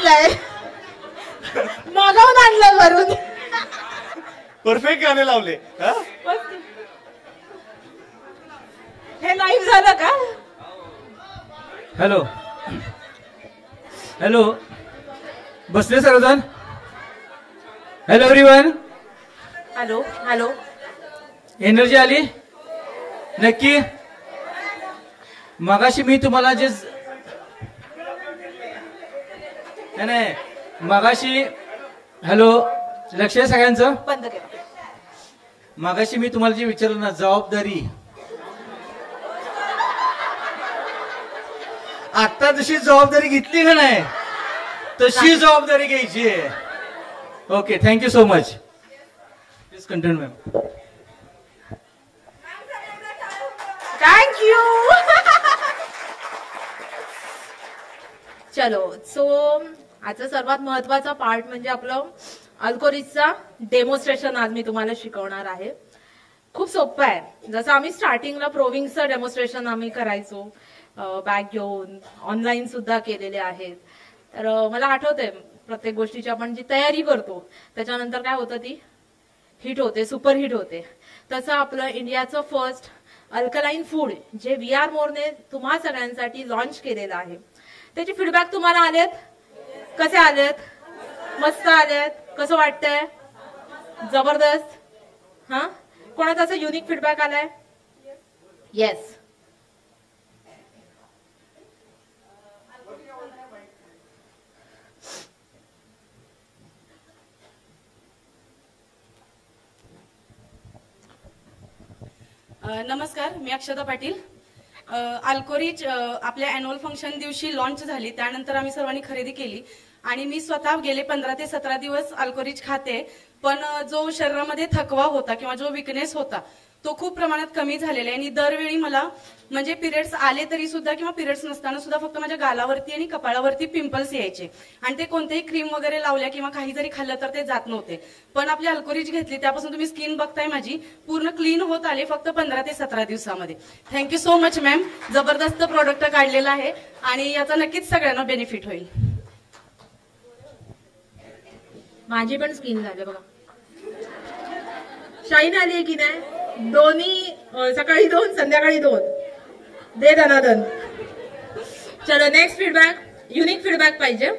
आणलाय, मागवून आणलंय वरून. परफेक्ट गाणे लावले. हे लाईव्ह झालं का? हॅलो हॅलो, बसले सर्वजण? Hello everyone. Hello hello. Energy आली नक्की? मगाशी मी तुम्हाला जे नाही मगाशी, हॅलो लक्ष आहे सगळ्यांचं? बंद केलं. मगाशी मी तुम्हाला जे विचारलं ना, जबाबदारी आता जशी जबाबदारी घेतली का नाही तशी जबाबदारी घ्यायची आहे. Okay, thank you so much. Please continue ma'am. Thank you. चलो, सो आजचा सर्वात महत्वाचा पार्ट म्हणजे आपलं अल्कोरिजचा डेमॉन्स्ट्रेशन आज मी तुम्हाला शिकवणार आहे. खूप सोपं आहे. जसं आम्ही स्टार्टिंगला प्रोविंगचं डेमॉन्स्ट्रेशन आम्ही करायचो, बॅग घेऊन ऑनलाईन सुद्धा केलेले आहेत. तर मला आठवतंय प्रत्येक गोष्टीची आपण जी तयारी करतो त्याच्यानंतर काय होतं, ती हिट होते, सुपर हिट होते. तसं आपलं इंडियाचं फर्स्ट अल्कलाईन फूड जे VR मोरने तुम्हा सगळ्यांसाठी लॉन्च केलेलं आहे, त्याचे फीडबॅक तुम्हाला आलेत? कसे आलेत? मस्त आलेत. कसं वाटतंय? जबरदस्त. हा, कोणाचा असं युनिक फीडबॅक आलाय? येस. नमस्कार, मी अक्षता पाटील. अल्कोरिज आपल्या अॅन्युअल फंक्शन दिवशी लॉन्च झाली, त्यानंतर आम्ही सर्वांनी खरेदी केली आणि मी स्वतः गेले 15 ते 17 दिवस अल्कोरिज खाते. पण जो शरीरामध्ये थकवा होता किंवा जो विकनेस होता तो खूप प्रमाणात कमी झालेला आहे. आणि दरवेळी मला म्हणजे पिरियड्स आले तरी सुद्धा किंवा पिरियड्स नसताना सुद्धा फक्त माझ्या गालावरती आणि कपाळावरती पिंपल्स यायचे आणि ते कोणतेही क्रीम वगैरे लावल्या किंवा काही जरी खाल्लं तर ते जात नव्हते. पण आपली अल्कोरिज घेतली त्यापासून तुम्ही स्किन बघताय माझी पूर्ण क्लीन होत आले फक्त 15 ते 17 दिवसामध्ये. Thank you so much ma'am. जबरदस्त प्रोडक्ट काढलेला आहे आणि याचा नक्कीच सगळ्यांना बेनिफिट होईल. माझी पण स्किन झाली बघा, शाईन आली आहे की नाही? दोन्ही, सकाळी 2 संध्याकाळी 2. दे दनादन. चलो, नेक्स्ट फीडबॅक. युनिक फीडबॅक पाहिजे.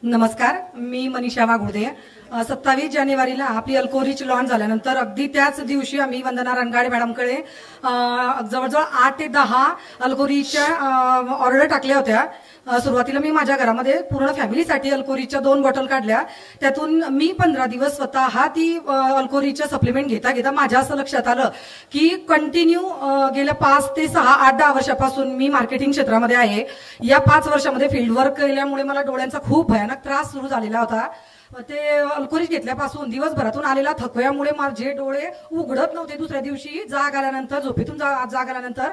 नमस्कार, मी मनीषा वाघुर्दे. 27 जानेवारीला आपली अल्कोरिज लॉन्च झाल्यानंतर अगदी त्याच दिवशी आम्ही वंदना रणगाडे मॅडमकडे जवळजवळ 8 ते 10 अल्कोरिजच्या ऑर्डर टाकल्या होत्या. सुरुवातीला मी माझ्या घरामध्ये पूर्ण फॅमिलीसाठी अल्कोरिजच्या 2 बॉटल काढल्या. त्यातून मी 15 दिवस स्वतः ती अल्कोरिजच्या सप्लिमेंट घेता घेता माझ्या असं लक्षात आलं की कंटिन्यू गेल्या 5 ते 6, 8-10 वर्षापासून मी मार्केटिंग क्षेत्रामध्ये आहे. या 5 वर्षामध्ये फील्डवर्क केल्यामुळे मला डोळ्यांचा खूप भयानक त्रास सुरू झालेला होता. ते अल्कोरिज घेतल्यापासून दिवसभरातून आलेला थकव्यामुळे माझे डोळे उघडत नव्हते. दुसऱ्या दिवशी जाग आल्यानंतर, झोपेतून जाग आल्यानंतर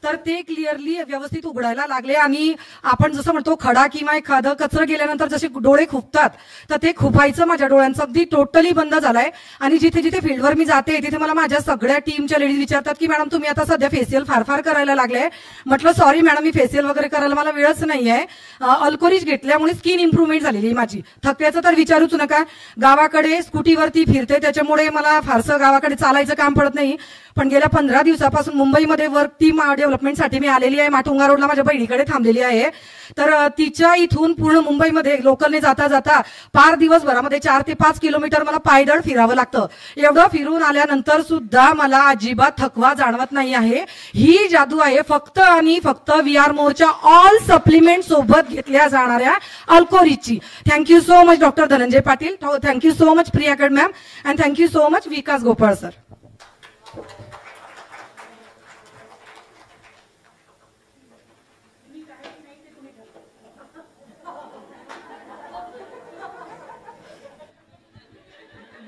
तर ते क्लिअरली व्यवस्थित उघडायला लागले. आणि आपण जसं म्हणतो खडा किंवा एखादं कचरं गेल्यानंतर जसे डोळे खुपतात तर ते खुपायचं माझ्या डोळ्यांचं अगदी टोटली बंद झालंय. आणि जिथे जिथे फील्डवर मी जाते तिथे मला माझ्या सगळ्या टीमच्या लेडीज विचारतात की मॅडम तुम्ही आता सध्या फेशियल फार फार करायला लागले. म्हटलं सॉरी मॅडम, मी फेशियल वगैरे करायला मला वेळच नाहीये. अल्कोरिज घेतल्यामुळे स्किन इम्प्रूव्हमेंट झालेली माझी. थकव्याचं तर विचारूच नका. गावाकडे स्कूटीवरती फिरते त्याच्यामुळे मला फारसं गावाकडे चालायचं काम पडत नाही. पण गेल्या 15 दिवसापासून मुंबईमध्ये वर्क टीम डेव्हलपमेंटसाठी मी आलेली आहे. माटुंगा रोडला माझ्या बहिणीकडे थांबलेली आहे. तर तिच्या इथून पूर्ण मुंबईमध्ये लोकलने जाता जाता पार दिवसभरामध्ये 4 ते 5 किलोमीटर मला पायदळ फिरावं लागतं. एवढं फिरून आल्यानंतर सुद्धा मला अजिबात थकवा जाणवत नाही आहे. ही जादू आहे फक्त आणि फक्त VR मोरच्या ऑल सप्लिमेंट सोबत घेतल्या जाणाऱ्या अल्कोरिजची. Thank you so much doctor Dhananjay Patil. Thank you so much Priya Kad ma'am. And thank you so much Vikas Gopal sir.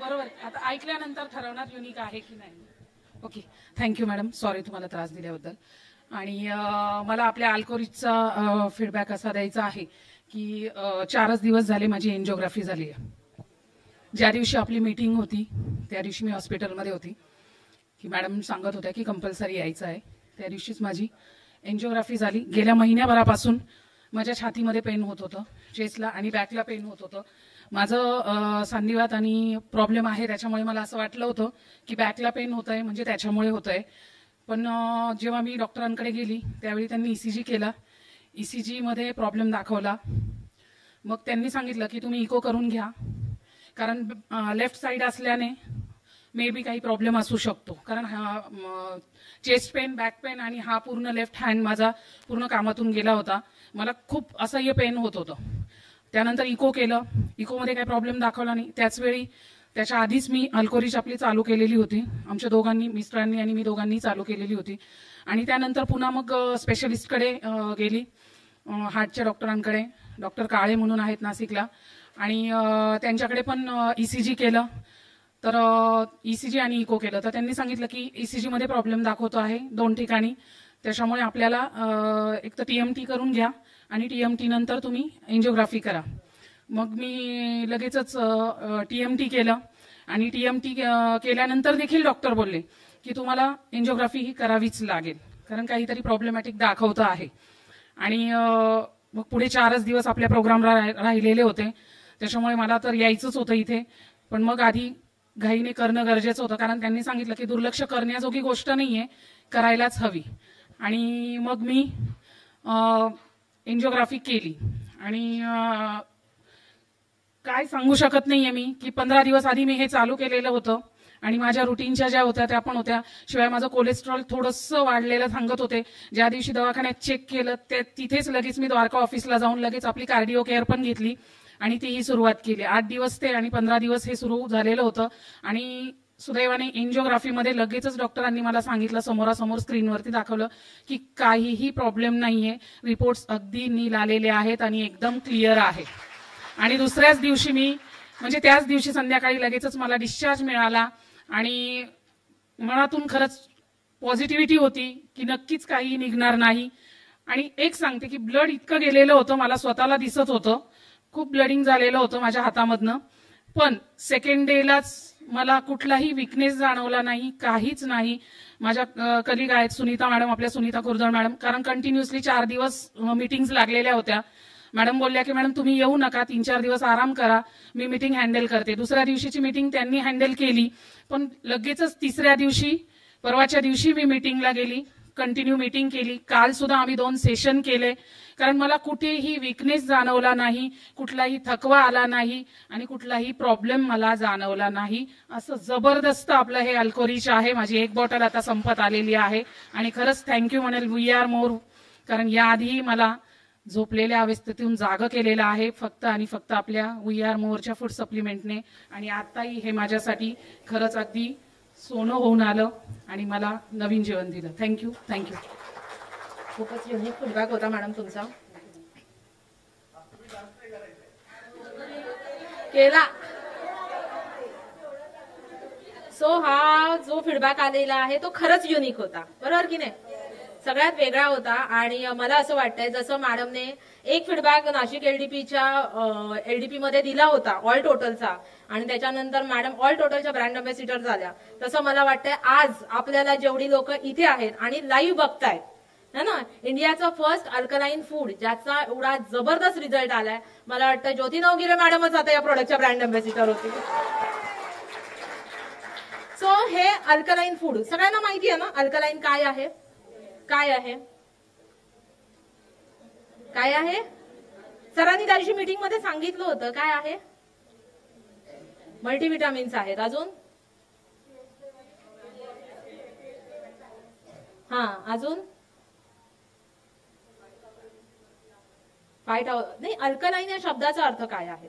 बरोबर, आता ऐकल्यानंतर ठरवणार युनिक आहे की नाही. Okay, thank you madam. सॉरी तुम्हाला त्रास दिल्याबद्दल. आणि मला आपल्या अल्कोरिजचा फीडबॅक असा द्यायचा आहे की 4च दिवस झाले माझी एन्जिओग्राफी झाली आहे. ज्या दिवशी आपली मीटिंग होती त्या दिवशी मी हॉस्पिटलमध्ये होती की मॅडम सांगत होत्या की कंपल्सरी यायचं आहे. त्या दिवशीच माझी एन्जिओग्राफी झाली. गेल्या महिन्याभरापासून माझ्या छातीमध्ये पेन होत होतं, चेस्टला आणि बॅकला पेन होत होतं. माझं सांधिवात आणि प्रॉब्लेम आहे, त्याच्यामुळे मला असं वाटलं होतं की बॅकला पेन होत आहे म्हणजे त्याच्यामुळे होत आहे. पण जेव्हा मी डॉक्टरांकडे गेली त्यावेळी त्यांनी ECG केला. ECG मध्ये प्रॉब्लेम दाखवला. मग त्यांनी सांगितलं की तुम्ही इको करून घ्या, कारण लेफ्ट साईड असल्याने मे बी काही प्रॉब्लेम असू शकतो. कारण चेस्ट पेन, बॅक पेन आणि हा पूर्ण लेफ्ट हँड माझा पूर्ण कामातून गेला होता. मला खूप असह्य पेन होत होतं. त्यानंतर इको केलं. इकोमध्ये काही प्रॉब्लेम दाखवला नाही. त्याचवेळी त्याच्या आधीच मी अल्कोरिच आपली चालू केलेली होती. आमच्या दोघांनी, मिस्टरांनी आणि मी दोघांनी चालू केलेली होती. आणि त्यानंतर पुन्हा मग स्पेशलिस्टकडे गेली, हार्टच्या डॉक्टरांकडे. डॉक्टर काळे म्हणून आहेत नाशिकला. आणि त्यांच्याकडे पण ECG केलं. तर ECG आणि इको केलं. तर त्यांनी सांगितलं की ECG मध्ये प्रॉब्लेम दाखवतो आहे 2 ठिकाणी, त्याच्यामुळे आपल्याला एक तर TMT करून घ्या आणि TMT नंतर तुम्ही एन्जिओग्राफी करा. मग मी लगेचच TMT केलं. आणि TMT केल्यानंतर देखील डॉक्टर बोलले की तुम्हाला एन्जिओग्राफी ही करावीच लागेल, कारण काहीतरी प्रॉब्लेमॅटिक दाखवतं आहे. आणि मग पुढे 4च दिवस आपल्या प्रोग्रामला राहिलेले होते, त्याच्यामुळे मला तर यायचंच होतं इथे. पण मग आधी घाईने करणं गरजेचं होतं, कारण त्यांनी सांगितलं की दुर्लक्ष करण्याजोगी गोष्ट नाहीये, करायलाच हवी. आणि मग मी एन्जिओग्राफी केली. आणि काय सांगू शकत नाहीये मी की 15 दिवस आधी मी हे चालू केलेलं होतं आणि माझ्या रुटीनच्या ज्या होत्या त्या पण होत्या. शिवाय माझं कोलेस्ट्रॉल थोडंसं वाढलेलं सांगत होते. ज्या दिवशी दवाखान्यात चेक केलं तिथेच लगेच मी द्वारका ऑफिसला जाऊन लगेच आपली कार्डिओ केअर पण घेतली आणि तीही सुरुवात केली. 8 दिवस ते आणि 15 दिवस हे सुरू झालेलं होतं. आणि सुदैवाने एन्जिओग्राफीमध्ये लगेचच डॉक्टरांनी मला सांगितलं, समोरासमोर स्क्रीनवरती दाखवलं की काहीही प्रॉब्लेम नाहीये, रिपोर्ट्स अगदी नील आलेले आहेत आणि एकदम क्लिअर आहे. आणि दुसऱ्याच दिवशी मी, म्हणजे त्याच दिवशी संध्याकाळी लगेचच मला डिस्चार्ज मिळाला. आणि मनातून खरंच पॉझिटिव्हिटी होती की नक्कीच काही निघणार नाही. आणि एक सांगते की ब्लड इतकं गेलेलं होतं, मला स्वतःला दिसत होतं, खूप ब्लडिंग झालेलं होतं माझ्या हातामधनं. पण सेकंड डेलाच मला कुठलाही विकनेस जाणवला नाही, काहीच नाही. माझ्या कलिग आहेत सुनीता मॅडम, आपल्या सुनीता कुरदळ मॅडम, कारण कंटिन्युअसली 4 दिवस मीटिंग्स लागलेल्या होत्या. मॅडम बोलल्या की मॅडम तुम्ही येऊ नका, 3-4 दिवस आराम करा, मी मीटिंग हँडल करते. दुसऱ्या दिवशीची मीटिंग त्यांनी हँडल केली. पण लगेचच तिसऱ्या दिवशी, परवाच्या दिवशी मी मीटिंगला गेली, कंटिन्यू मीटिंग केली. काल सुद्धा आम्ही 2 सेशन केले, कारण मला कुठेही विकनेस जाणवला नाही, कुठलाही थकवा आला नाही आणि कुठलाही प्रॉब्लेम मला जाणवला नाही. असं जबरदस्त आपलं हे अल्कोरिच आहे. माझी 1 बॉटल आता संपत आलेली आहे. आणि खरंच थँक्यू म्हणेल वी आर मोर, कारण याआधीही मला झोपलेल्या अवस्थेतून जाग केलेलं आहे फक्त आणि फक्त आपल्या वी आर मोरच्या फूड सप्लिमेंटने. आणि आताही हे माझ्यासाठी खरंच अगदी सोनं होऊन आलं आणि मला नवीन जीवन दिलं. थँक्यू. खूपच युनिक फीडबॅक होता मॅडम तुमचा. केला. सो हा जो फीडबॅक आलेला आहे तो खरंच युनिक होता, बरोबर की नाही? सगळ्यात वेगळा होता. आणि मला असं वाटतंय जसं मॅडमने एक फीडबॅक नाशिक LDP मध्ये दिला होता ऑल टोटलचा, आणि त्याच्यानंतर मॅडम ऑल टोटलच्या ब्रँड अम्बॅसिडर झाल्या, तसं मला वाटतंय आज आपल्याला जेवढी लोक इथे आहेत आणि लाईव्ह बघतायत ना, इंडियाचा फर्स्ट अल्कलाइन फूड ज्याचा एवढा जबरदस्त रिझल्ट आलाय, मला वाटतं ज्योती नवगिरे मॅडमच आता या प्रोडक्टच्या ब्रँड अम्बॅसिडर होती. सो हे अल्कलाइन फूड सगळ्यांना माहिती आहे ना, अल्कलाइन काय आहे? काय आहे? काय आहे? सरांनी त्या दिवशी मीटिंग मध्ये सांगितलं होतं. काय आहे? मल्टीविटामिन्स आहेत. अजून अजून नाही. अल्कलाइन या शब्दाचा अर्थ काय आहे?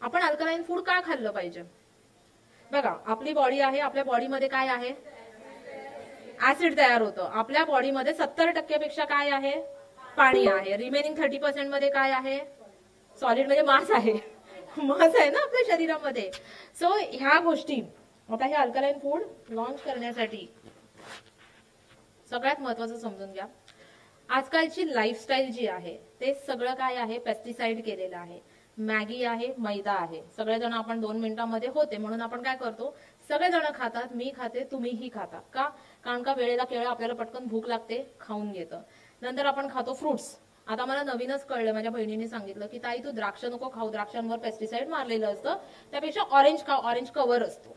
आपण अल्कलाइन फूड का खाल्लं पाहिजे? बघा, आपली बॉडी आहे, आपल्या बॉडीमध्ये काय आहे? ऍसिड तयार होतं. आपल्या बॉडीमध्ये 70% पेक्षा काय आहे? पाणी आहे. रिमेनिंग 30% मध्ये काय आहे? सॉलिड, म्हणजे मास आहे. मास आहे ना आपल्या शरीरामध्ये. सो ह्या गोष्टी आता हे अल्कलाइन फूड लॉन्च करण्यासाठी सगळ्यात महत्वाचं समजून घ्या, आजकालची लाईफस्टाईल जी आहे ते सगळं काय आहे? पेस्टिसाइड केलेलं आहे. मॅगी आहे, मैदा आहे. सगळेजण आपण 2 मिनिटांमध्ये होते म्हणून आपण काय करतो? सगळेजण खातात, मी खाते, तुम्हीही खाता. का? कारण का वेळेला केळं आपल्याला पटकन भूक लागते, खाऊन घेतं. नंतर आपण खातो फ्रुट्स. आता मला नवीनच कळलं, माझ्या बहिणीने सांगितलं की ताई तू द्राक्ष नको खाऊ, द्राक्षांवर पेस्टिसाइड मारलेलं असतं, त्यापेक्षा ऑरेंज खा, ऑरेंज कव्हर असतो,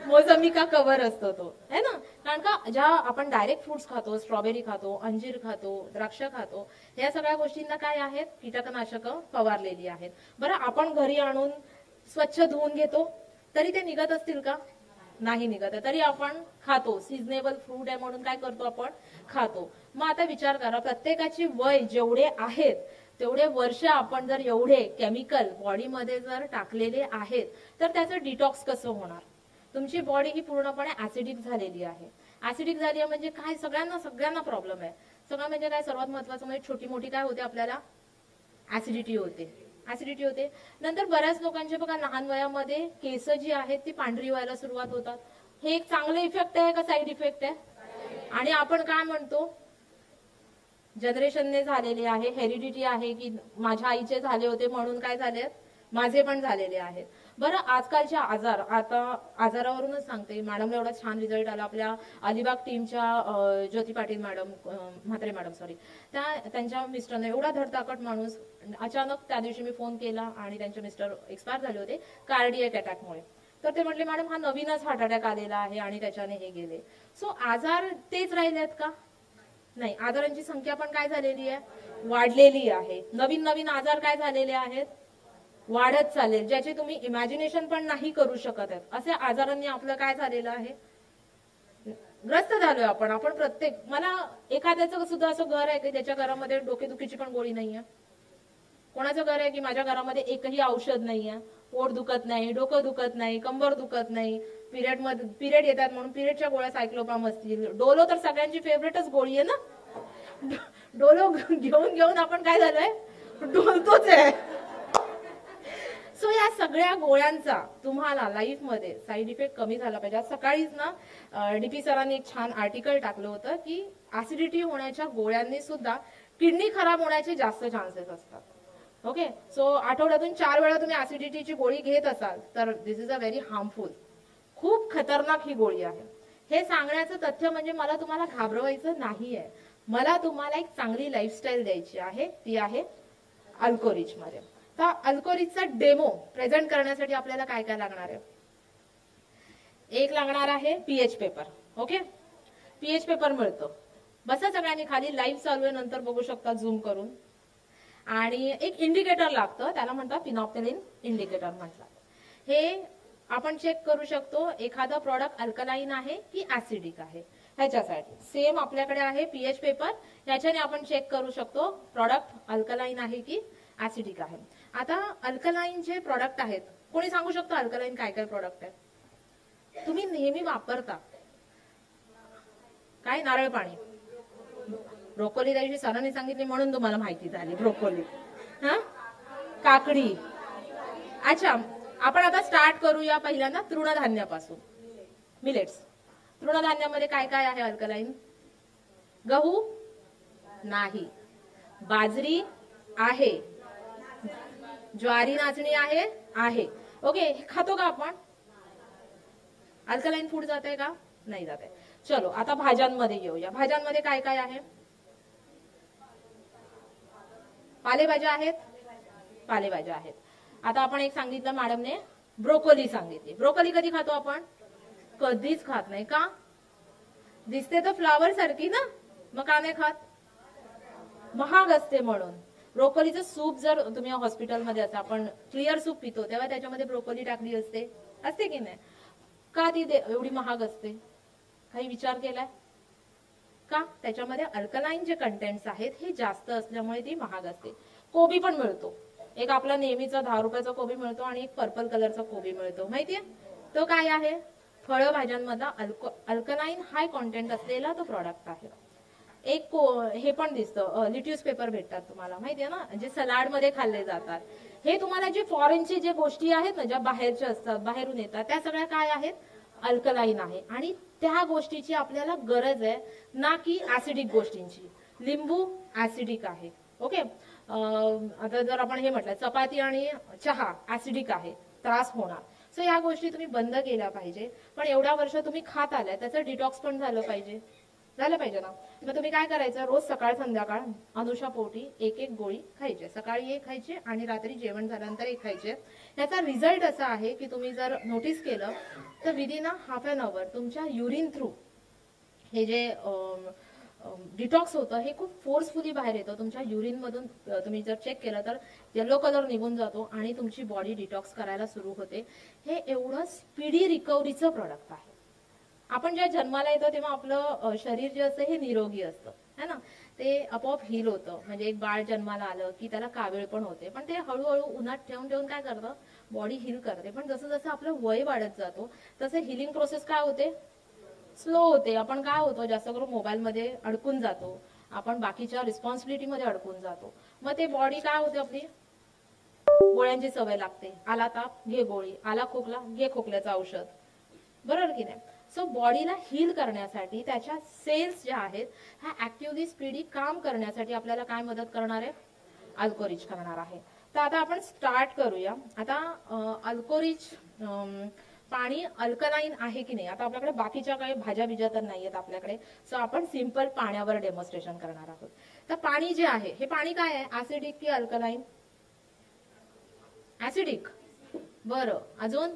मोसंबी का कव्हर असतो तो, है ना. कारण का ज्या आपण डायरेक्ट फ्रुट्स खातो, स्ट्रॉबेरी खातो, अंजीर खातो, द्राक्ष खातो, या सगळ्या गोष्टींना काय आहेत, कीटकनाशक फवारलेली आहेत. बरं आपण घरी आणून स्वच्छ धुवून घेतो तरी ते निघत असतील का, नाही निघत, तरी आपण खातो. सिजनेबल फ्रूट आहे म्हणून काय करतो, आपण खातो. मग आता विचार करा, प्रत्येकाची वय जेवढे आहेत तेवढे वर्ष आपण जर एवढे केमिकल बॉडीमध्ये जर टाकलेले आहेत तर त्याचं डिटॉक्स कसं होणार. तुमची बॉडी ही पूर्णपणे ऍसिडिक झालेली आहे. ऍसिडिक झाली आहे म्हणजे काय, सगळ्यांना प्रॉब्लेम आहे. सगळं म्हणजे काय, सर्वात महत्वाचं म्हणजे छोटी मोठी काय होते, आपल्याला ऍसिडिटी होते. नंतर बऱ्याच लोकांचे बघा लहान वयामध्ये केस जी आहेत ती पांढरी व्हायला सुरुवात होतात. हे एक चांगले इफेक्ट आहे का साईड इफेक्ट आहे. आणि आपण काय म्हणतो, जनरेशनने झालेले आहे, हेरिडिटी आहे, की माझ्या आईचे झाले होते म्हणून काय झाले, माझे पण झालेले आहेत. बरं आजकालचे आजार, आता आजारावरूनच सांगते, मॅडमला एवढा छान रिझल्ट आला आपल्या अलिबाग टीमच्या Jyoti Patil madam, Mhatre madam sorry, त्यांच्या मिस्टरने एवढा धडधाकट माणूस, अचानक त्या दिवशी मी फोन केला आणि त्यांचे मिस्टर एक्सपायर झाले होते कार्डियक अटॅकमुळे. तर ते म्हटले मॅडम हा नवीनच हार्ट अटॅक आलेला आहे आणि त्याच्याने हे गेले. सो आजार तेच राहिले आहेत का, नाही, आजारांची संख्या पण काय झालेली आहे, वाढलेली आहे. नवीन आजार काय झालेले आहेत, वाढत चालेल, ज्याचे तुम्ही इमॅजिनेशन पण नाही करू शकत आहेत. असे आजारांनी आपलं काय झालेलं आहे, ग्रस्त झालोय आपण. प्रत्येक, मला एखाद्याचं सुद्धा असं घर आहे की त्याच्या घरामध्ये डोकेदुखीची पण गोळी नाहीये. कोणाचं घर आहे की माझ्या घरामध्ये एकही औषध नाहीये, पोट दुखत नाही, डोकं दुखत नाही, कंबर दुखत नाही, पिरियड येतात म्हणून पिरियडच्या गोळ्या सायक्लोपाम असतील. डोलो तर सगळ्यांची फेवरेटच गोळी आहे ना. डोलो घेऊन आपण काय झालंय, डोलतोच आहे. सो या सगळ्या गोळ्यांचा तुम्हाला लाईफ मध्ये साईड इफेक्ट कमी झाला पाहिजे. आज सकाळीच ना डीपी सरांनी एक छान आर्टिकल टाकलं होतं की ऍसिडिटी होण्याच्या गोळ्यांनी सुद्धा किडनी खराब होण्याचे जास्त चान्सेस असतात. ओके, सो आठवड्यातून 4 वेळा तुम्ही ऍसिडिटीची गोळी घेत असाल तर दिस इज अ व्हेरी हार्मफुल, खूप खतरनाक ही गोळी आहे. हे सांगण्याचं तथ्य म्हणजे मला तुम्हाला घाबरवायचं नाहीये, मला तुम्हाला एक चांगली लाईफस्टाईल द्यायची आहे, ती आहे अल्कोरिच मध्ये. तर अल्कोरिचचा डेमो प्रेझेंट करण्यासाठी आपल्याला काय काय लागणार आहे, एक लागणार आहे pH paper. Okay, pH paper मिळतो, बसा सगळ्यांनी खाली, लाईव्ह चालू आहे, नंतर बघू शकता झूम करून. आणि एक इंडिकेटर लागतं, त्याला म्हणतात फिनॉप्थेलिन इंडिकेटर म्हणतात. हे आपण चेक करू शकतो एखादा प्रॉडक्ट अल्कलाइन आहे की ऍसिडिक आहे. ह्याच्यासाठी सेम आपल्याकडे आहे पीएच पेपर, याच्याने आपण चेक करू शकतो प्रॉडक्ट अल्कलाइन आहे की ऍसिडिक आहे. आता अल्कलाइन जे प्रॉडक्ट आहेत, कोणी सांगू शकतो अल्कलाइन काय काय प्रॉडक्ट आहेत तुम्ही नेहमी वापरता, काय, नारळ पाणी, ब्रोकोली त्या दिवशी सरांनी सांगितली म्हणून तुम्हाला माहिती झाली ब्रोकोली, काकडी. अच्छा, आपण आता स्टार्ट करूया पहिल्यांदा तृणधान्यापासून, मिलेट्स. तृणधान्यामध्ये काय काय आहे अल्कलाइन, गहू नाही, बाजरी आहे, ज्वारी नाचणी आहे. ओके, खातो का आपण, अल्कलाइन फूड जात आहे का, नाही जात आहे. चलो आता भाज्यांमध्ये येऊया. भाज्यांमध्ये काय काय आहे, पालेभाज्या आहेत. आता आपण एक सांगितलं मॅडमने, ब्रोकोली सांगितली. ब्रोकोली कधी खातो आपण, कधीच खात नाही का, दिसते तर फ्लावर सारखी ना, मग का नाही खात, महाग असते म्हणून. ब्रोकोलीचं सूप जर तुम्ही हॉस्पिटलमध्ये असता, आपण क्लिअर सूप पितो तेव्हा त्याच्यामध्ये ब्रोकोली टाकली असते की नाही, का ती एवढी महाग असते, काही विचार केलाय का, त्याच्यामध्ये अल्कलाइन जे कंटेंट्स आहेत हे जास्त असल्यामुळे ती महाग असते. कोबी पण मिळतो, एक आपला नेहमीचा 10 रुपयाचा कोबी मिळतो आणि एक पर्पल कलरचा कोबी मिळतो, माहितीये तो काय आहे, फळभाज्यांमधला अल्कलाइन हाय कॉन्टेंट असलेला तो प्रॉडक्ट आहे. एक हे पण दिसतं, लिट्यूस पेपर भेटतात तुम्हाला, माहितीये ना, जे सलाड मध्ये खाल्ले जातात. हे तुम्हाला जे फॉरेनचे जे गोष्टी आहेत ना, ज्या बाहेरच्या असतात, बाहेरून येतात, त्या सगळ्या काय आहेत, अल्कलाइन आहे. आणि त्या गोष्टीची आपल्याला गरज आहे ना की ऍसिडिक गोष्टींची. लिंबू ऍसिडिक आहे. ओके, आता जर आपण हे म्हटलं चपाती आणि चहा ऍसिडिक आहे, त्रास होणार. सो या गोष्टी तुम्ही बंद केल्या पाहिजे. पण एवढ्या वर्ष तुम्ही खात आलाय, त्याचं डिटॉक्स पण झालं पाहिजे. झालं पाहिजे ना. मग तुम्ही काय करायचं, रोज सकाळ संध्याकाळ अनुषापोटी एक एक गोळी खायची. सकाळी एक खायची आणि रात्री जेवण झाल्यानंतर एक खायची. याचा रिझल्ट असा आहे की तुम्ही जर नोटीस केलं तर विदिन हाफ एन अवर तुमच्या युरिन थ्रू हे जे डिटॉक्स होतं हे खूप फोर्सफुली बाहेर येतं. तुमच्या युरिन मधून तुम्ही जर चेक केलं तर येलो कलर निघून जातो आणि तुमची बॉडी डिटॉक्स करायला सुरू होते. हे एवढं स्पीडी रिकव्हरीचं प्रोडक्ट आहे. आपण जेव्हा जन्माला येतो तेव्हा आपलं शरीर जे असतं हे निरोगी असतं है ना, ते आपोआप हील होतं. म्हणजे एक बाळ जन्माला आलं की त्याला कावीळ पण होते, पण ते हळूहळू उन्हात ठेवून ठेवून काय करतं, बॉडी हील करते. पण जसं जसं आपलं वय वाढत जातो तसं हिलिंग प्रोसेस काय होते, स्लो होते. आपण काय होतो, जास्त करून मोबाईलमध्ये अडकून जातो, आपण बाकीच्या रिस्पॉन्सिबिलिटीमध्ये अडकून जातो. मग ते बॉडी काय होते आपली, गोळ्यांची सवय लागते. आला ताप घे गोळी, आला खोकला घे खोकल्याचं औषध, बरोबर की नाही. सो बॉडीला हील करण्यासाठी त्याच्या सेल्स ज्या आहेत ह्या ऍक्टिव्हली स्पीडी काम करण्यासाठी आपल्याला काय मदत करणार आहे, अल्कोरिच करणार आहे. तर आता आपण स्टार्ट करूया. आता अल्कोरिच पाणी अल्कलाईन आहे की नाही, आता आपल्याकडे बाकीच्या काही भाज्या बिज्या तर नाहीयेत आपल्याकडे, सो आपण सिंपल पाण्यावर डेमॉन्स्ट्रेशन करणार आहोत. तर पाणी जे आहे हे पाणी काय आहे, ऍसिडिक की अल्कलाईन, ऍसिडिक. बरं, अजून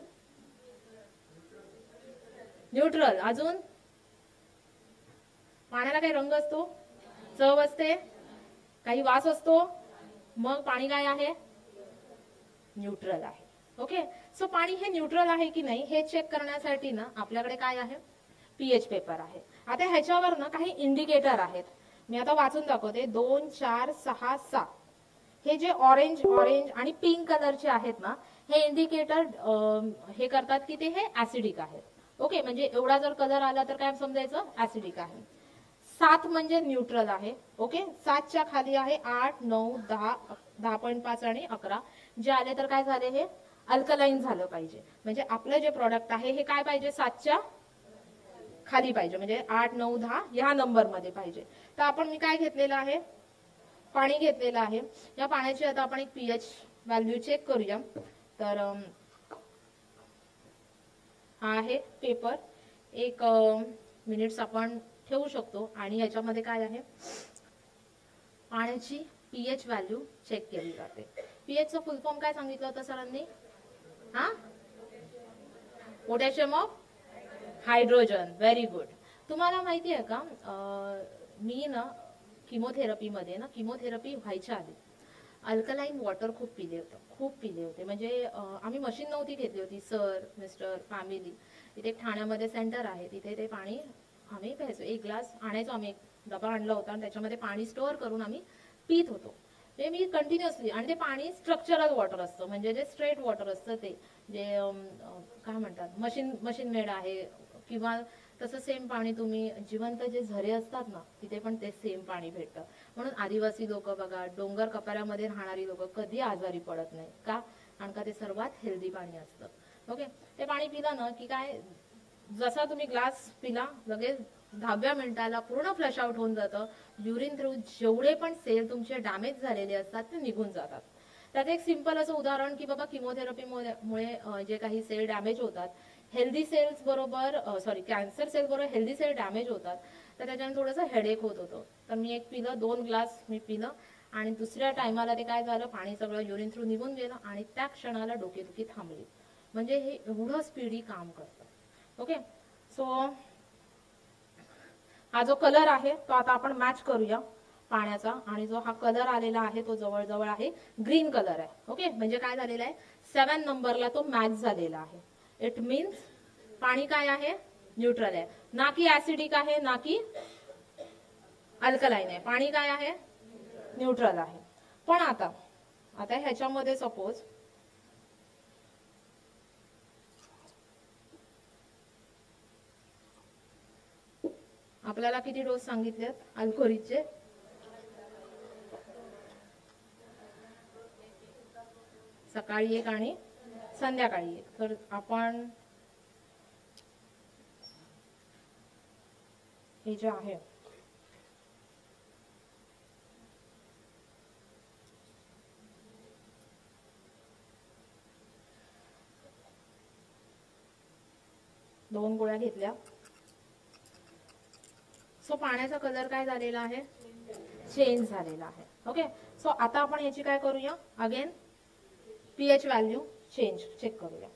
न्यूट्रल. अजून पाण्याला काही रंग असतो, चव असते, काही वास असतो, मग पाणी काय आहे, न्यूट्रल आहे. ओके, सो पाणी हे न्यूट्रल आहे की नाही हे चेक करण्यासाठी ना आपल्याकडे काय आहे, पीएच पेपर आहे. आता ह्याच्यावर ना काही इंडिकेटर आहेत, मी आता वाचून दाखवते. 2, 4, 6, 7 हे जे ऑरेंज ऑरेंज आणि पिंक कलरचे आहेत ना, हे इंडिकेटर हे करतात की ते हे ऍसिडिक आहेत. ओके, म्हणजे एवढा जर कलर आला तर काय समजायचं, ऍसिडिक आहे. 7 म्हणजे न्यूट्रल आहे. ओके, 7च्या खाली आहे 8, 9, 10, 10.5 आणि 11. जे आले तर काय झाले, हे अल्कलाईन झालं पाहिजे. म्हणजे आपलं जे प्रॉडक्ट आहे हे काय पाहिजे, 7च्या खाली पाहिजे, म्हणजे 8, 9, 10 या नंबर मध्ये पाहिजे. तर आपण मी काय घेतलेलं आहे, पाणी घेतलेलं आहे. या पाण्याची आता आपण एक पीएच व्हॅल्यू चेक करूया. तर हा आहे पेपर, 1 मिनिट्स आपण ठेवू शकतो आणि याच्यामध्ये काय आहे, पाण्याची पीएच व्हॅल्यू चेक केली जाते. पीएच चं फुल फॉर्म काय सांगितलं होतं सरांनी, हा, potassium of hydrogen. Very good. तुम्हाला माहिती आहे का, मी ना किमोथेरपीमध्ये ना, किमोथेरपी व्हायच्या आधी अल्कलाईन वॉटर खूप पिले होते. म्हणजे आम्ही मशीन नव्हती घेतली होती, सर मिस्टर फॅमिली. इथे एक ठाण्यामध्ये सेंटर आहे, तिथे ते पाणी आम्ही प्यायचो. 1 ग्लास आणायचो आम्ही, एक डबा आणला होता आणि त्याच्यामध्ये पाणी स्टोअर करून आम्ही पित होतो. ते मी कंटिन्युअसली, आणि ते पाणी स्ट्रक्चरल वॉटर असतं, म्हणजे जे स्ट्रेट वॉटर असतं ते जे काय म्हणतात मशीन मेड आहे, किंवा तसं सेम पाणी तुम्ही जिवंत जे झरे असतात ना तिथे पण ते सेम पाणी भेटतं. म्हणून आदिवासी लोक बघा, डोंगर कपाऱ्यामध्ये राहणारी लोक कधी आजारी पडत नाही का, कारण का ते सर्वात हेल्दी पाणी असतं. ओके, ते पाणी पिलं ना की काय, जसा तुम्ही ग्लास पिला लगेच 10व्या मिनिटाला पूर्ण फ्लश आउट होऊन जातं. युरिन थ्रू जेवढे पण सेल तुमचे डॅमेज झालेले असतात ते निघून जातात. त्यात एक सिंपल असं उदाहरण की बाबा किमोथेरपीमुळे जे काही सेल डॅमेज होतात, हेल्दी सेल्स बरोबर कॅन्सर सेल बरोबर हेल्दी सेल डॅमेज होतात, तर त्याच्याने थोडंसं हेडेक होत होतं. तर मी एक पिलं, 2 ग्लास मी पिलं आणि दुसऱ्या टायमाला ते काय झालं, पाणी सगळं युरिन थ्रू निघून गेलं आणि त्या क्षणाला डोकेदुखी थांबली. म्हणजे हे एवढं स्पीडी काम करतं. ओके, सो हा जो कलर आहे तो आता आपण मॅच करूया पाण्याचा, आणि जो हा कलर आलेला आहे तो जवळजवळ आहे ग्रीन कलर आहे. ओके, म्हणजे काय झालेला आहे, 7 नंबरला तो मॅच झालेला आहे. इट मीन्स पाणी काय आहे, न्यूट्रल आहे, ना की ऍसिडिक आहे ना की अल्कलाईन आहे. पाणी काय आहे, न्यूट्रल आहे. पण आता ह्याच्यामध्ये सपोज आपल्याला किती डोस सांगितलेत अल्कोरिचचे, सकाळी 1 आणि संध्याकाळी 1. तर आपण हे जे आहे दोन गोळ्या घेतल्या, सो पाण्याचा कलर काय झालेला आहे, चेंज झालेला आहे. ओके, सो आता आपण याची काय करूया, अगेन पीएच व्हॅल्यू चेक करूया.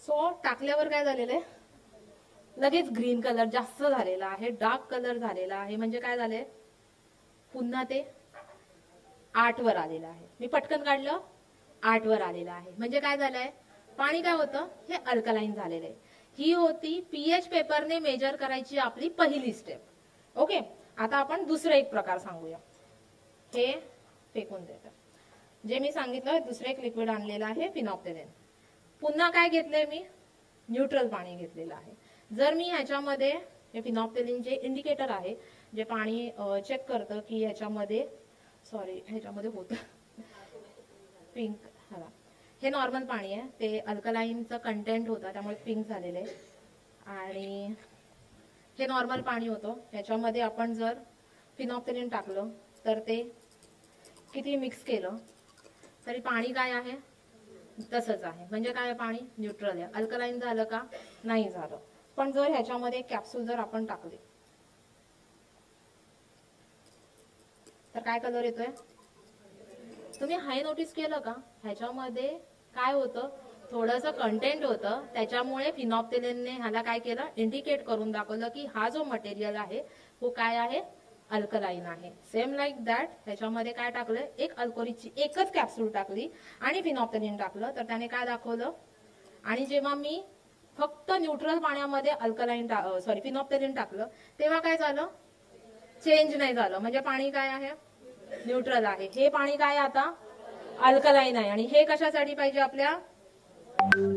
सो टाकल्यावर काय झालेलं आहे, लगेच ग्रीन कलर जास्त झालेला आहे, डार्क कलर झालेला आहे. म्हणजे काय झालंय, पुन्हा ते 8 वर आलेलं आहे. मी पटकन काढलं, 8 वर आलेलं आहे. म्हणजे काय झालंय, पाणी काय होतं, हे अल्कलाईन झालेलं आहे. ही होती पीएच पेपरने मेजर करायची आपली पहिली स्टेप. ओके, आता आपण दुसरा एक प्रकार सांगूया. हे फेकून देतात. जे मी सांगितलं दुसरं एक लिक्विड आणलेलं आहे फिनॉप्थेलिन. पुन्हा काय घेतलंय मी, न्यूट्रल पाणी घेतलेलं आहे. जर मी ह्याच्यामध्ये हे फिनॉप्थेलिन जे इंडिकेटर आहे, जे पाणी चेक करतं की ह्याच्यामध्ये ह्याच्यामध्ये होतं पिंक, हे नॉर्मल पाणी आहे, ते अल्कलाईनचं कंटेंट होतं त्यामुळे पिंक झालेलं आहे. आणि हे नॉर्मल पाणी होतं, ह्याच्यामध्ये आपण जर फिनॉप्थेलिन टाकलं तर ते किती मिक्स केलं तरी पाणी काय आहे, तसंच आहे. म्हणजे काय, पाणी न्यूट्रल आहे. अल्कलाईन झालं का, नाही झालं. पण जर ह्याच्यामध्ये कॅप्सूल जर आपण टाकले तर काय कलर येतोय, तुम्ही हाय नोटीस केलं का, ह्याच्यामध्ये काय होतं, थोडंसं कंटेंट होतं, त्याच्यामुळे फिनॉप्थेलिनने ह्याला काय केलं, इंडिकेट करून दाखवलं की हा जो मटेरियल आहे तो काय आहे, अल्कलाईन आहे. सेम लाईक दॅट ह्याच्यामध्ये काय टाकलं, एक अल्कोहोलची एकच कॅप्सूल टाकली आणि फिनॉप्थेलिन टाकलं तर त्याने काय दाखवलं. आणि जेव्हा मी फक्त न्यूट्रल पाण्यामध्ये फिनॉप्थेलिन टाकलं तेव्हा काय झालं, चेंज नाही झालं. म्हणजे पाणी काय आहे, न्यूट्रल आहे. हे पाणी काय आता अल्कलाईन आहे. आणि हे कशासाठी पाहिजे, आपल्या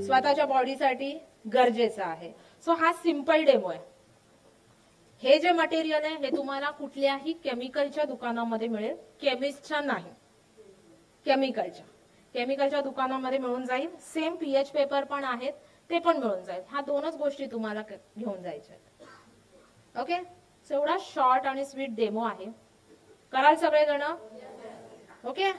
स्वतःच्या बॉडीसाठी गरजेचं आहे. सो हा सिंपल डेमो आहे. हे जे मटेरियल आहे हे तुम्हाला कुठल्याही केमिकलच्या दुकानामध्ये मिळेल, केमिस्टच्या नाही, केमिकलच्या दुकानामध्ये मिळून जाईल. सेम पीएच पेपर पण आहेत, ते पण मिळून जाईल. ह्या दोनच गोष्टी तुम्हाला घेऊन जायच्या आहेत. ओके, सो एवढा शॉर्ट आणि स्वीट डेमो आहे. कराल सगळेजण, ओके.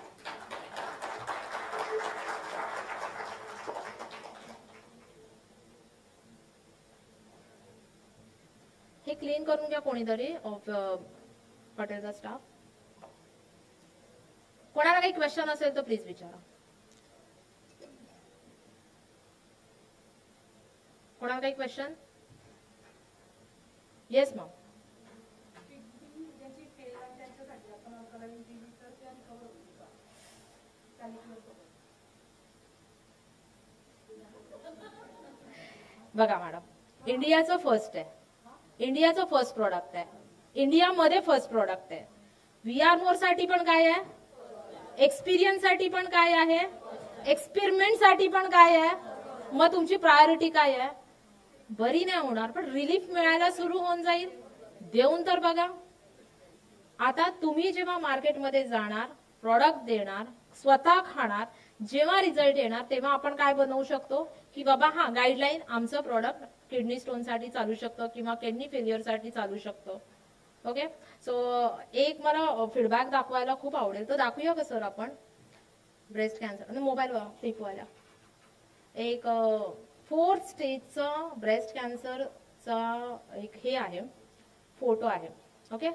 हे क्लीन करून घ्या कोणीतरी हॉटेलचा स्टाफ. कोणाला काही क्वेश्चन असेल तर प्लीज विचारा. कोणाला काही क्वेश्चन? Yes ma'am. बघा मॅडम, इंडियाचं फर्स्ट आहे, इंडियाचं फर्स्ट प्रोडक्ट आहे, इंडियामध्ये फर्स्ट प्रोडक्ट आहे. VR मोर साठी पण काय आहे, एक्सपिरियन्स साठी पण काय आहे, एक्सपेरिमेंट साठी पण काय आहे. मग तुमची प्रायोरिटी काय आहे, बरी नाही होणार पण रिलीफ मिळायला सुरू होऊन जाईल, देऊन तर बघा. आता तुम्ही जेव्हा मार्केटमध्ये जाणार, प्रॉडक्ट देणार, स्वतः खाणार, जेव्हा रिझल्ट येणार तेव्हा आपण काय बनवू शकतो की बाबा हा गाईडलाईन, आमचं प्रॉडक्ट किडनी स्टोन साठी चालू शकतं किंवा किडनी फेल्युअर साठी चालू शकतो. ओके, सो एक मला फीडबॅक दाखवायला खूप आवडेल, तर दाखवूया का सर आपण. ब्रेस्ट कॅन्सर आणि मोबाईल फ्लिपवाला एक 4th स्टेजचा ब्रेस्ट कॅन्सरचा एक हे आहे, फोटो आहे. ओके,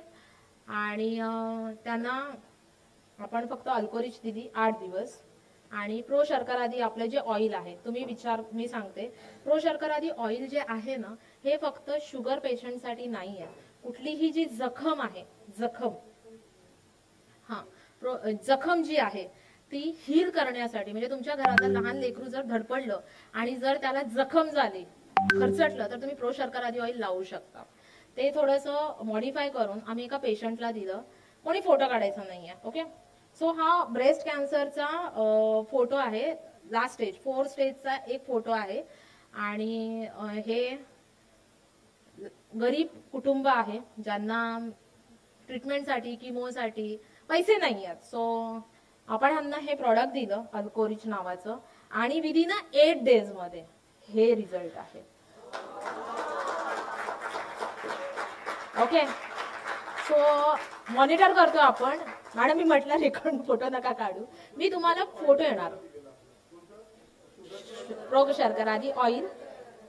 आणि त्यांना आपण फक्त अल्कोरिच दिली 8 दिवस. आणि प्रो शर्करादी आपलं जे ऑइल आहे, मी सांगते, प्रो शर्करादी ऑइल जे आहे ना, हे फक्त शुगर पेशंटसाठी नाही आहे. कुठलीही जी जखम आहे, जखम जी आहे ती हील करण्यासाठी, म्हणजे तुमच्या घरातलं लहान लेकरू जर धडपडलं आणि जर त्याला जखम झाली, खरचटलं, तर तुम्ही प्रो शर्करादी ऑइल लावू शकता. ते थोडंसं मॉडिफाय करून आम्ही एका पेशंटला दिलं, कोणी फोटो काढायचा नाहीये. ओके, सो हा ब्रेस्ट कॅन्सरचा फोटो आहे, लास्ट स्टेज 4th स्टेजचा एक फोटो आहे. आणि हे गरीब कुटुंब आहे ज्यांना ट्रीटमेंटसाठी, किमोसाठी पैसे नाही आहेत. सो आपण ह्यांना हे प्रॉडक्ट दिलं अल्कोरिच नावाचं, आणि विदिन 8 days मध्ये हे रिझल्ट आहे. ओके, सो मॉनिटर करतो आपण. मॅडम मी म्हटलं रेकॉर्ड फोटो नका काढू, मी तुम्हाला फोटो येणार. प्रो शर्करादी ऑइल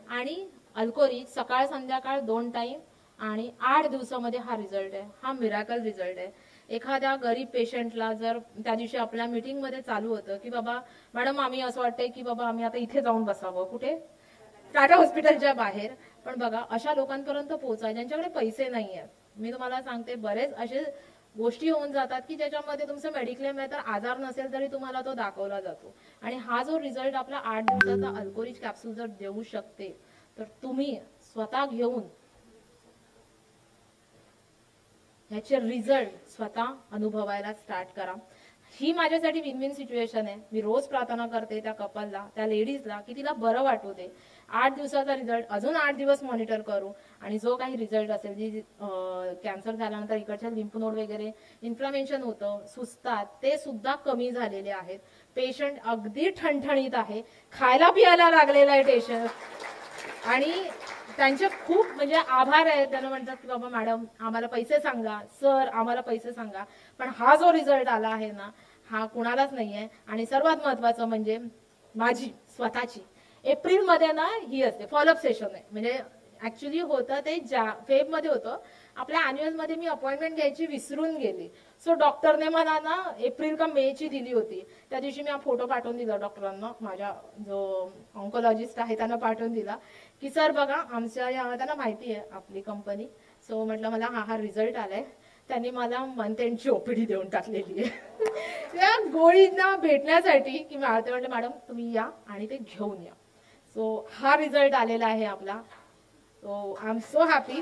आणि अल्कोरिच सकाळ संध्याकाळ 2 टाइम आणि 8 दिवसामध्ये हा रिझल्ट आहे. हा मिराकल रिझल्ट आहे. एखाद्या गरीब पेशंटला जर त्या दिवशी आपल्या मीटिंग मध्ये चालू होतं की बाबा मॅडम आम्ही असं वाटतंय की बाबा आम्ही आता इथे जाऊन बसावं, कुठे टाटा हॉस्पिटलच्या बाहेर, पण बघा अशा लोकांपर्यंत पोहोचा ज्यांच्याकडे पैसे नाही आहेत. मी तुम्हाला सांगते बरेच असे गोष्टी होऊन जातात की ज्याच्यामध्ये तुमचं मेडिक्लेम आहे तर आजार नसेल तरी तुम्हाला तो दाखवला जातो. आणि हा जो रिझल्ट आपला 8 दिवसाचा अल्कोरिच कॅप्सूल जर देऊ शकते तर तुम्ही स्वतः घेऊन ह्याचे रिझल्ट स्वतः अनुभवायला स्टार्ट करा. ही माझ्यासाठी विन विन सिच्युएशन आहे. मी रोज प्रार्थना करते त्या कपलला, त्या लेडीजला की तिला बरं वाटू दे. 8 दिवसाचा रिझल्ट अजून 8 दिवस मॉनिटर करू आणि जो काही रिझल्ट असेल जी कॅन्सर झाल्यानंतर इकडच्या लिम्फ नोड वगैरे इन्फ्लमेशन होतं, सुस्तात, ते सुद्धा कमी झालेले आहेत. पेशंट अगदी ठणठणीत आहे, खायला पियाला लागलेला आहे पेशंट आणि त्यांचे खूप म्हणजे आभार आहेत. त्यांना म्हणतात की बाबा मॅडम आम्हाला पैसे सांगा, सर आम्हाला पैसे सांगा, पण हा जो रिझल्ट आला आहे ना हा कुणालाच नाहीये. आणि सर्वात महत्वाचं म्हणजे माझी स्वतःची एप्रिल मध्ये ना ही असते फॉलोअप सेशन आहे. म्हणजे ऍक्च्युली होतं ते फेब मध्ये होतं. आपल्या अॅन्युअल मध्ये मी अपॉइंटमेंट घ्यायची विसरून गेली. सो डॉक्टरने मला ना एप्रिल का मे ची दिली होती. त्या दिवशी मी हा फोटो पाठवून दिला डॉक्टरांना, माझ्या जो ऑन्कोलॉजिस्ट आहे त्यांना पाठवून दिला की सर बघा आमच्या त्यांना माहिती आहे आपली कंपनी. सो म्हटलं मला हा रिझल्ट आलाय. त्यांनी मला मंथ एंडची ओपीडी देऊन टाकलेली आहे त्या गोळींना भेटण्यासाठी की म्हटलं मॅडम तुम्ही या आणि ते घेऊन या. सो हा रिझल्ट आलेला आहे आपला. So I am so happy.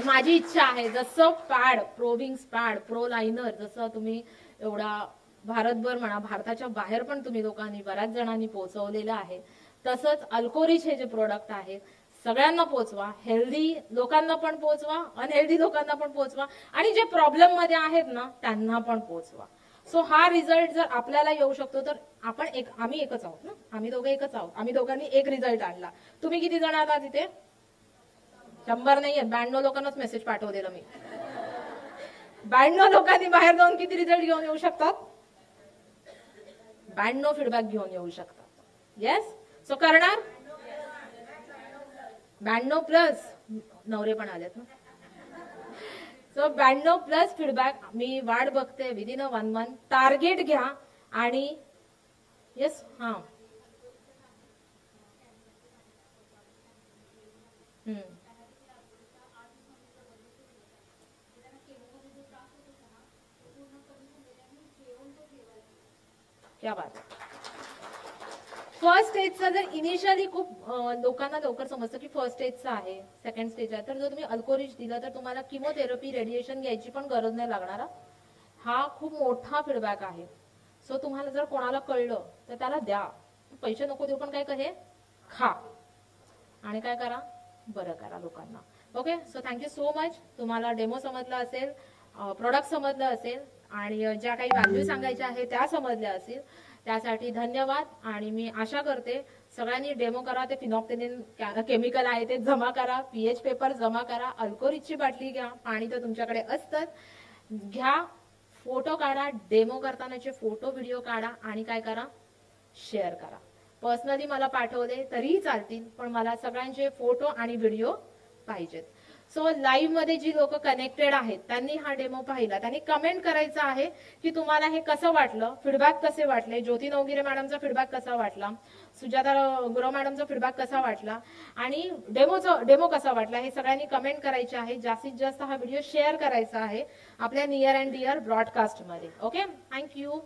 माझी इच्छा आहे जसं पॅड, प्रोविंग्स पॅड, प्रो लायनर जसं तुम्ही एवढा भारतभर म्हणा भारताच्या बाहेर पण तुम्ही लोकांनी बऱ्याच जणांनी पोहोचवलेलं आहे, तसंच अल्कोरिच हे जे प्रोडक्ट आहे सगळ्यांना पोहोचवा. हेल्दी लोकांना पण पोहोचवा, अनहेल्दी लोकांना पण पोहोचवा आणि जे प्रॉब्लेम मध्ये आहेत ना त्यांना पण पोहोचवा. सो हा रिझल्ट जर आपल्याला येऊ शकतो तर आम्ही एकच आहोत ना, आम्ही दोघे एकच आहोत. आम्ही दोघांनी एक रिझल्ट आणला. तुम्ही किती जण आहात तिथे? 100 नाहीये, 92 लोकांनाच मेसेज पाठवलेला मी. 92 लोकांनी बाहेर जाऊन किती रिझल्ट घेऊन येऊ शकतात? 92 फीडबॅक घेऊन येऊ शकतात. येस. सो करणार 92 प्लस नवरे पण आलेत ना. सो 92 प्लस फीडबॅक मी वाट बघते. विदिन अ 1 मंथ टार्गेट घ्या आणि येस. हा क्या बात. फर्स्ट स्टेजचा जर इनिशियली खूप लोकांना लवकर समजतं की फर्स्ट स्टेजचा आहे, सेकंड स्टेज आहे, तर जर तुम्ही अल्कोरिच दिला तर तुम्हाला किमोथेरपी, रेडिएशन घ्यायची पण गरज नाही लागणार. हा खूप मोठा फीडबॅक आहे. सो तुम्हाला जर कोणाला कळलं तर त्याला द्या. पैसे नको देऊ पण काय कहे खा आणि काय करा बरं करा लोकांना. Okay. So thank you so much. तुम्हाला डेमो समजला असेल, प्रोडक्ट समजलं असेल आणि ज्या काही व्हॅल्यू सांगायच्या आहे त्या समजल्या असतील, त्यासाठी धन्यवाद. आणि मी आशा करते सगळ्यांनी डेमो करा. ते फिनॉप्थेलिन केमिकल आहे ते जमा करा, पीएच पेपर जमा करा, अल्कोरिचची बाटली घ्या, पाणी तर तुमच्याकडे असतंच घ्या, फोटो काढा, डेमो करतानाचे फोटो व्हिडिओ काढा आणि काय करा शेअर करा. पर्सनली मला पाठवले तरीही चालतील पण मला सगळ्यांचे फोटो आणि व्हिडिओ पाहिजेत. सो लाईव्ह मध्ये जी लोक कनेक्टेड आहेत त्यांनी हा डेमो पाहिला, त्यांनी कमेंट करायचं आहे की तुम्हाला हे कसं वाटलं, फीडबॅक कसे वाटले, ज्योती नवगिरे मॅडमचा फीडबॅक कसा वाटला, सुजाता गुरव मॅडमचा फीडबॅक कसा वाटला आणि डेमो कसा वाटला हे सगळ्यांनी कमेंट करायचे आहे. जास्तीत जास्त हा व्हिडिओ शेअर करायचा आहे आपल्या नियर अँड डिअर ब्रॉडकास्ट मध्ये. ओके. थँक्यू.